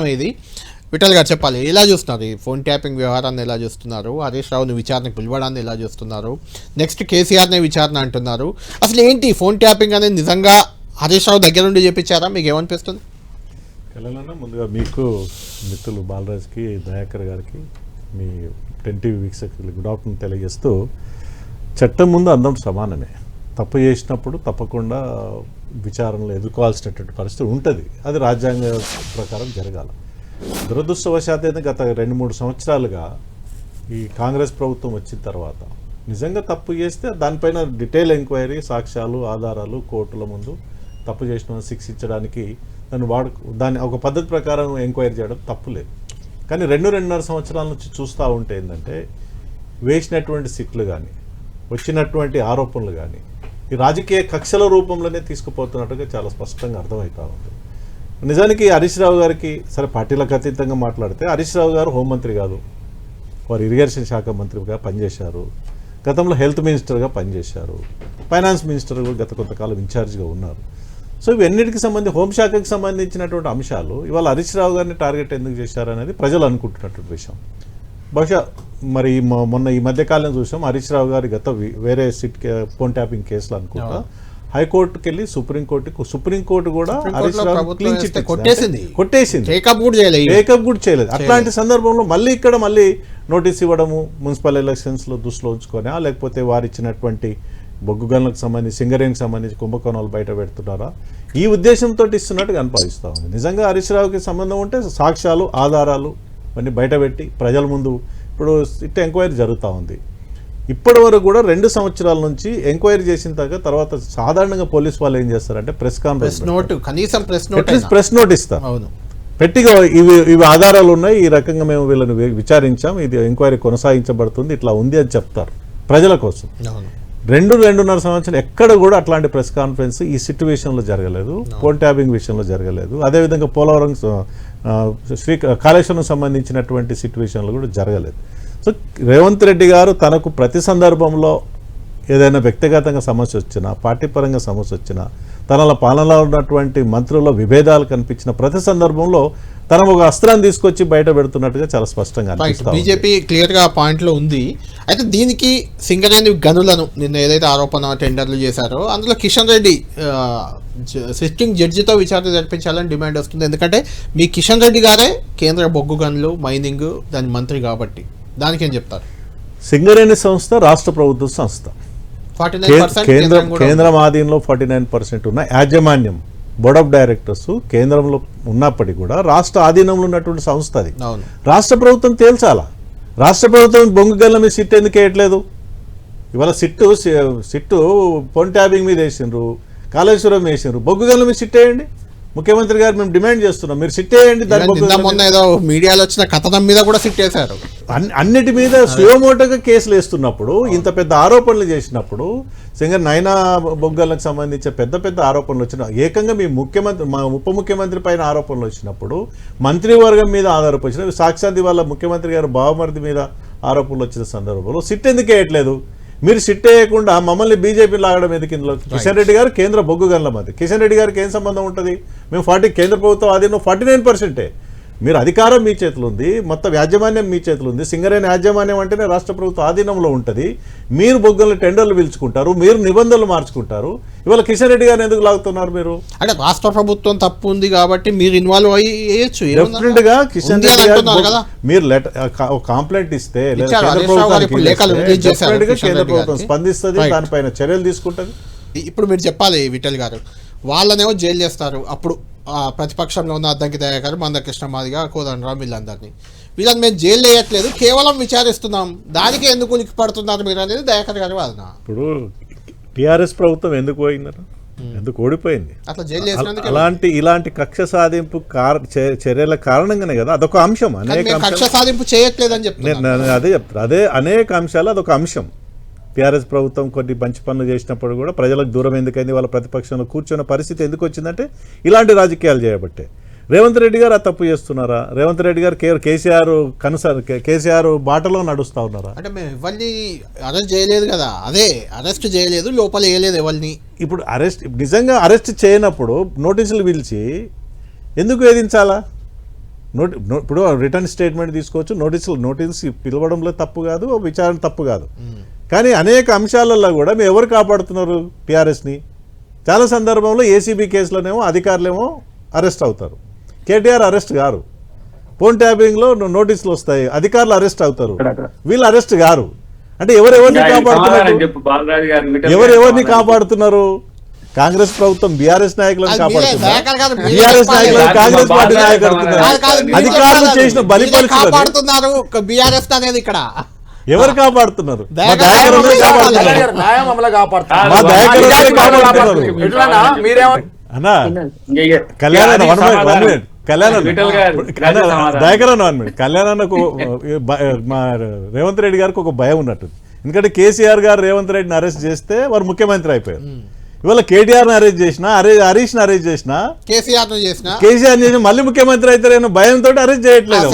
ఇది విఠల్ గారు చెప్పాలి, ఎలా చూస్తున్నారు ఈ ఫోన్ ట్యాపింగ్ వ్యవహారాన్ని, ఎలా చూస్తున్నారు? హరీష్ రావుని విచారణకు పిలవడాన్ని ఎలా చూస్తున్నారు? నెక్స్ట్ కేసీఆర్నే విచారణ అంటున్నారు. అసలు ఏంటి ఫోన్ ట్యాపింగ్ అనేది నిజంగా హరీష్ రావు దగ్గర నుండి చెప్పించారా? మీకు ఏమనిపిస్తుంది? తెలంగాణ ముందుగా మీకు మిత్రులు బాలరాజ్కి, దయాకర్ గారికి, మీ 10 TV వీక్షకులు గుడ్ ఆఫ్టర్నూన్ తెలియజేస్తూ, చట్టం ముందు అందరం సమానమే. తప్పు చేసినప్పుడు తప్పకుండా విచారణలు ఎదుర్కోవాల్సినటువంటి పరిస్థితి ఉంటుంది. అది రాజ్యాంగ ప్రకారం జరగాలి. దురదృష్టవశాత్తు అయితే గత 2-3 సంవత్సరాలుగా ఈ కాంగ్రెస్ ప్రభుత్వం వచ్చిన తర్వాత నిజంగా తప్పు చేస్తే దానిపైన డీటెయిల్ ఎంక్వైరీ, సాక్ష్యాలు, ఆధారాలు కోర్టుల ముందు తప్పు చేసిన శిక్షించడానికి దాన్ని ఒక పద్ధతి ప్రకారం ఎంక్వైరీ చేయడం తప్పులేదు. కానీ 2-2.5 సంవత్సరాల నుంచి చూస్తూ ఉంటే ఏంటంటే వేసినటువంటి సిట్లు కానీ, వచ్చినటువంటి ఆరోపణలు కానీ ఈ రాజకీయ కక్షల రూపంలోనే తీసుకుపోతున్నట్టుగా చాలా స్పష్టంగా అర్థమవుతూ ఉంది. నిజానికి హరీష్ రావు గారికి సరే పార్టీలకు అతీతంగా మాట్లాడితే, హరీష్ రావు గారు హోంమంత్రి కాదు, వారు ఇరిగేషన్ శాఖ మంత్రిగా పనిచేశారు, గతంలో హెల్త్ మినిస్టర్గా పనిచేశారు, ఫైనాన్స్ మినిస్టర్ కూడా గత కొంతకాలం ఇన్ఛార్జ్గా ఉన్నారు. సో ఇవన్నిటికి సంబంధించి హోంశాఖకు సంబంధించినటువంటి అంశాలు ఇవాళ హరీష్ రావు గారిని టార్గెట్ ఎందుకు చేశారనేది ప్రజలు అనుకుంటున్నటువంటి విషయం. బహుశా మరి మొన్న ఈ మధ్యకాలం చూసాం, హరీష్ రావు గారి గత వేరే ఫోన్ ట్యాపింగ్ కేసులు అనుకుంటా హైకోర్టుకి వెళ్ళి సుప్రీంకోర్టు కూడా హరీష్ రావు క్లీన్ చిట్ కొట్టేసింది, టేకప్ కూడా చేయలేదు. అట్లాంటి సందర్భంలో మళ్ళీ నోటీస్ ఇవ్వడము మున్సిపల్ ఎలక్షన్స్లో దృష్టిలో ఉంచుకొని, లేకపోతే వారు ఇచ్చినటువంటి బొగ్గు గనులకు సంబంధించి, సింగరేణికి సంబంధించి కుంభకోణాలు బయట పెడుతున్నారా, ఈ ఉద్దేశంతో ఇస్తున్నట్టుగా అనిపిస్తూ ఉంది. నిజంగా హరీష్ రావుకి సంబంధం ఉంటే సాక్ష్యాలు, ఆధారాలు అన్నీ బయటపెట్టి ప్రజల ముందు ఇప్పుడు ఎంక్వైరీ జరుగుతూ ఉంది. ఇప్పటి వరకు కూడా 2 సంవత్సరాల నుంచి ఎంక్వైరీ చేసిన తర్వాత సాధారణంగా పోలీసు వాళ్ళు ఏం చేస్తారంటే ప్రెస్ నోట్ ఇస్తారు, పెట్టిగా ఇవి ఆధారాలు ఉన్నాయి, ఈ రకంగా మేము వీళ్ళని విచారించాం, ఇది ఎంక్వైరీ కొనసాగించబడుతుంది, ఇట్లా ఉంది అని చెప్తారు ప్రజల కోసం. 2-2.5 సంవత్సరాలు ఎక్కడ కూడా అట్లాంటి ప్రెస్ కాన్ఫరెన్స్ ఈ సిట్యువేషన్లో జరగలేదు, ఫోన్ ట్యాపింగ్ విషయంలో జరగలేదు. అదేవిధంగా పోలవరం కాళేశ్వరం సంబంధించినటువంటి సిట్యువేషన్లో కూడా జరగలేదు. సో రేవంత్ రెడ్డి గారు తనకు ప్రతి సందర్భంలో ఏదైనా వ్యక్తిగతంగా సమస్య వచ్చినా, పార్టీ పరంగా సమస్య వచ్చినా, తనల పాలనలో ఉన్నటువంటి మంత్రుల్లో విభేదాలు కనిపించిన ప్రతి సందర్భంలో తన ఒక అస్త్రాన్ని తీసుకొచ్చి బయట పెడుతున్నట్టుగా చాలా స్పష్టంగా అనిపిస్తుంది. బీజేపీ క్లియర్గా పాయింట్లో ఉంది. అయితే దీనికి సింగరేణి గనులను నిన్న ఏదైతే ఆరోపణ టెండర్లు చేశారో అందులో కిషన్ రెడ్డి సిట్టింగ్ జడ్జితో విచారణ జరిపించాలని డిమాండ్ వస్తుంది. ఎందుకంటే మీ కిషన్ రెడ్డి గారే కేంద్ర బొగ్గు గనులు, మైనింగ్ దాని మంత్రి కాబట్టి, దానికి ఏం చెప్తారు? సింగరేణి సంస్థ రాష్ట్ర ప్రభుత్వ సంస్థ, కేంద్రం ఆధీనంలో 49% ఉన్న యాజమాన్యం, బోర్డ్ ఆఫ్ డైరెక్టర్స్ కేంద్రంలో ఉన్నప్పటికీ కూడా రాష్ట్ర ఆధీనంలో ఉన్నటువంటి సంస్థ అది. రాష్ట్ర ప్రభుత్వం తేల్చాలా. రాష్ట్ర ప్రభుత్వం బొంగు గల్ల మీద సిట్ ఎందుకు వేయట్లేదు? ఇవాళ సిట్టు ఫోన్ ట్యాపింగ్ మీద వేసిండ్రు, కాళేశ్వరం వేసిండ్రు, బొగ్గు గల్ల మీద సిట్ వేయండి. ముఖ్యమంత్రి గారు మేము డిమాండ్ చేస్తున్నాం, మీరు సిట్ వేయండి. ఏదో మీడియాలో వచ్చిన కథనం మీద కూడా సిట్ వేశారు. అన్నిటి మీద సుయోమోటోగా కేసులు వేస్తున్నప్పుడు, ఇంత పెద్ద ఆరోపణలు చేసినప్పుడు, నైనా బొగ్గలకు సంబంధించిన పెద్ద ఆరోపణలు వచ్చిన, ఏకంగా మీ మా ఉప ముఖ్యమంత్రి పైన ఆరోపణలు వచ్చినప్పుడు, మంత్రివర్గం మీద ఆధారపడి వచ్చిన, సాక్షాత్ వాళ్ళ ముఖ్యమంత్రి గారు బావమరిది మీద ఆరోపణలు వచ్చిన సందర్భంలో సిట్ ఎందుకు వేయట్లేదు? మీరు సిట్ వేయకుండా మమ్మల్ని బీజేపీ లాగడం ఎందుకు? ఇందులో కిషన్ రెడ్డి గారు కేంద్ర బొగ్గు గనుల మంత్రి, కిషన్ రెడ్డి గారికి ఏం సంబంధం ఉంటుంది? మేము కేంద్ర ప్రభుత్వం ఆధీనంలో 49%. మీరు అధికారం మీ చేతులు ఉంది, మొత్తం యాజమాన్యం మీ చేతులు ఉంది. సింగరేణి యాజమాన్యం అంటేనే రాష్ట్ర ప్రభుత్వ ఆధీనంలో ఉంటుంది. మీరు బొగ్గుల టెండర్లు పిలుచుకుంటారు, మీరు నిబంధనలు మార్చుకుంటారు. ఇవాళ కిషన్ రెడ్డి గారిని ఎందుకు లాగుతున్నారు మీరు? అంటే రాష్ట్ర ప్రభుత్వం తప్పు ఉంది కాబట్టి మీరు ఇన్వాల్వ్ అయ్యేయచ్చు. డెఫినెట్ గా కిషన్ రెడ్డి గారు మీరు కంప్లైంట్ ఇస్తే కేంద్ర ప్రభుత్వం స్పందిస్తుంది, దానిపైన చర్యలు తీసుకుంటుంది. ఇప్పుడు మీరు చెప్పాలి విఠల్ గారు, వాళ్ళనేమో జైలు చేస్తారు, అప్పుడు ప్రతిపక్షంలో ఉన్న అద్దంకి దయాకర్, మందకృష్ణ మాదిగ, కోదండరాం, వీళ్ళని మేము జైలు వేయట్లేదు, కేవలం విచారిస్తున్నాం, దానికి ఎందుకు ఉనికి పడుతున్నారు మీరు అనేది దయాకర్ గారి వాదన. ఇప్పుడు టీఆర్ఎస్ ప్రభుత్వం ఎందుకు పోయిందట, ఎందుకు ఓడిపోయింది? అట్లా జైలు చేసినందుకు ఇలాంటి కక్ష సాధింపు చర్యల కారణంగానే కదా. అదొక అంశం. కక్ష సాధింపు చేయట్లేదని చెప్తాను, అదే చెప్తారు. అదే అనేక అంశాలు అదొక అంశం. టీఆర్ఎస్ ప్రభుత్వం కొన్ని మంచి పనులు చేసినప్పుడు కూడా ప్రజలకు దూరం ఎందుకైంది, వాళ్ళ ప్రతిపక్షంలో కూర్చున్న పరిస్థితి ఎందుకు వచ్చిందంటే ఇలాంటి రాజకీయాలు చేయబట్టే. రేవంత్ రెడ్డి గారు ఆ తప్పు చేస్తున్నారా? రేవంత్ రెడ్డి గారు కేసీఆర్ బాటలో నడుస్తూ ఉన్నారా? అంటే మేము ఎవరిని అరెస్ట్ చేయలేదు కదా, అదే అరెస్ట్ చేయలేదు, లోపల వేయలేదు ఎవరిని. ఇప్పుడు నిజంగా అరెస్ట్ చేయనప్పుడు నోటీసులు పిలిచి ఎందుకు వేధించాలా? ఇప్పుడు రిటర్న్ స్టేట్మెంట్ తీసుకోవచ్చు, నోటీస్ పిలవడంలో తప్పు కాదు, విచారణ తప్పు కాదు. కానీ అనేక అంశాలలో కూడా మీరు ఎవరు కాపాడుతున్నారు టీఆర్ఎస్ని? చాలా సందర్భంలో ఏసీబీ కేసులోనేమో అధికారులేమో అరెస్ట్ అవుతారు, కేటీఆర్ అరెస్ట్ గారు. ఫోన్ ట్యాపింగ్లో నోటీసులు వస్తాయి, అధికారులు అరెస్ట్ అవుతారు, వీళ్ళు అరెస్ట్ గారు. అంటే ఎవరెవరిని కాపాడుతున్నారు? కాంగ్రెస్ ప్రభుత్వం బీఆర్ఎస్ నాయకులను కాపాడుతున్నారు, బీఆర్ఎస్ నాయకులను కాంగ్రెస్ పార్టీ నాయకులు అధికారులు చేసిన కాపాడుతున్నారు. బీఆర్ఎస్ అనేది ఇక్కడ ఎవరు కాపాడుతున్నారు? మా కళ్యాణకు మా రేవంత్ రెడ్డి గారికి ఒక భయం ఉన్నట్టు. ఎందుకంటే కేసీఆర్ గారు రేవంత్ రెడ్డిని అరెస్ట్ చేస్తే వారు ముఖ్యమంత్రి అయిపోయారు. ఇవాళ కేటీఆర్ అరెస్ట్ చేసిన, హరీష్ అరెస్ట్ చేసిన, కేసీఆర్ చేసిన మళ్ళీ ముఖ్యమంత్రి అయితే భయంతో అరెస్ట్ చేయట్లేదు.